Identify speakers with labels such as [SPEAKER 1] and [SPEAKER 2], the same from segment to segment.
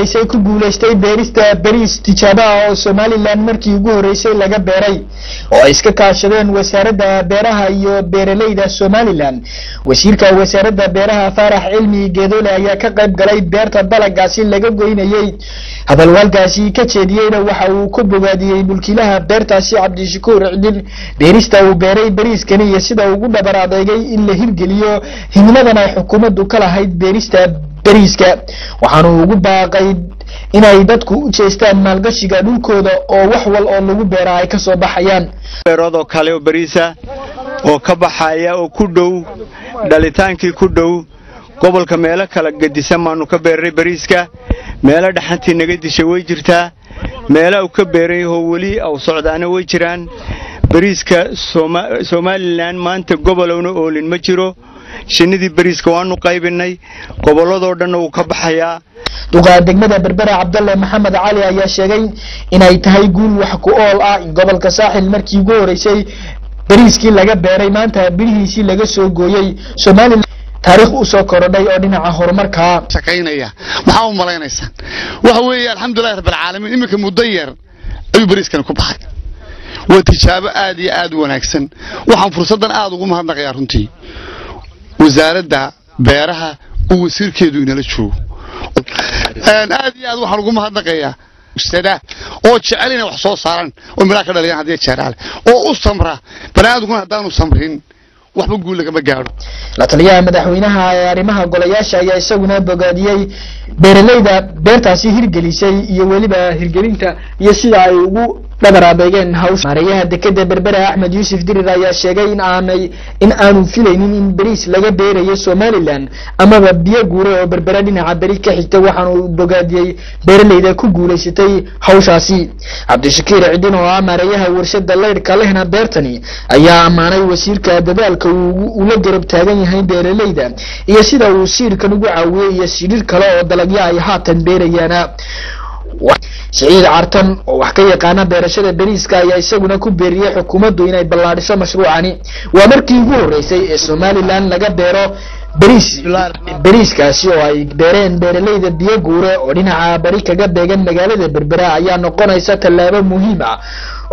[SPEAKER 1] horeysay ku guuleystay beerista bariis tijaabo ah oo Somaliland markii ugu horeysay laga beeray oo ay iska kaashadeen wasaaradda beeraha iyo beeralayda Somaliland. wasiirka wasaaradda beeraha Farax Cilmi Geedole ayaa ka qayb galay beerta dalagaasi laga goynayay. hadalwalkaasi ka jeediyayna waxa uu ku bogaadiyay mulkiilaha beertaasi Cabdishakuur Cidin beerista uu beeray bariiskani iyo sida uu ugu dhabar adeegay in la hirgeliyo himiladan ay xukuumaddu ka lahayd beerista bariiska. waxaanu ugu baaqay inay dadku u jeestaan maalgashiga dhulkooda oo wax wal oo lagu beeraa ay ka soo baxayaan.
[SPEAKER 2] beerado kale oo bariisa oo ka baxaya oo ku dhow dhalitaankii ku dhow gobolka meelo kala gadisan maanu ka beeray bariiska. meelo dhaxantii naga dishay way jirtaa, meelo uu ka beeray oo wali aw socdaana way jiraan. bariiska Somaliland maanta gobolowna oolin ma jiro. shinidii bariiska waanu qaybinay, goboladoo dhan uu ka baxayaa.
[SPEAKER 1] duqa degmada Berbera Cabdulle Maxamed Cali ayaa sheegay inay tahay guul wax ku ool ah in gobolka Saaxil markii ugu horeysay bariiskii laga beeray maanta birihiisii laga soo gooyay. Somaliland taariikh u soo korodhay oo dhinaca horumarka
[SPEAKER 3] shaqeynaya. maxaa u malaynaysan waxa weeye alxamdulillaah rabbil caalamiin imika muddo yar ayuu bariiskan ku baxay. waa tijaabo aad iyo aad u wanaagsan. waxaan fursadan aad ugu mahadnaqayaa runtii wasaaradda beeraha oo wasiirkeedu inala joogo. aad iyo aad waxaan ugu mahadnaqayaa ustada oo jecel inay wax soo saaran oo miraaka dhaliyaan hadii jeeraale oo u samra banaaduguna hadaan u samrin waxba guul laga gaaro.
[SPEAKER 1] la taliyaha madaxweynaha ee arrimaha golayaasha ayaa isaguna bogaadiyay beeralayda beertaasi hirgelisay iyo waliba hirgelinta iyo sida ay ugu dhabar adeegeen hawsha. maarayaha dekada Berbera Axmed Yuusuf Dirir ayaa sheegay in aanu filaynin in bariis laga beerayo Somaliland amaba biyo guure oo Berbera dhinaca bari ka xigta. waxaan uu bogaadiyay beeralayda ku guuleysatay hawshaasi. Cabdishakuur Cidin oo maarayaha warshada leydhka lehna beertani ayaa amaanay wasiirka dadaalka uu la garab taagan yahay beeralayda iyo sida uu siirkan ugu caawiyay iyo siir kale oo dalagyo ay haatan beerayaan. Saciid Cartan oo wax ka yaqaan beerashada bariiska ayaa isaguna ku beeriyay xukuumaddu inay ballaadhiso mashruucani. waa markii ugu horeysay ee Somaliland laga beero bariiskaasi oo ay beereen beeralayda biyo guure oo dhinaca bari kaga beegan magaalada Berbera ayaa noqonaysa tallaabo muhiim ah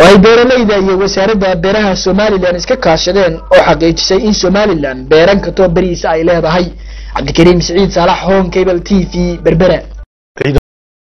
[SPEAKER 1] oo ay beeralayda iyo wasaaradda beeraha Somaliland iska kaashadeen oo xaqiijisay in Somaliland beeran karto bariis ay leedahay. Cabdikariim Saciid Saalax, Home Cable TV, Berbera.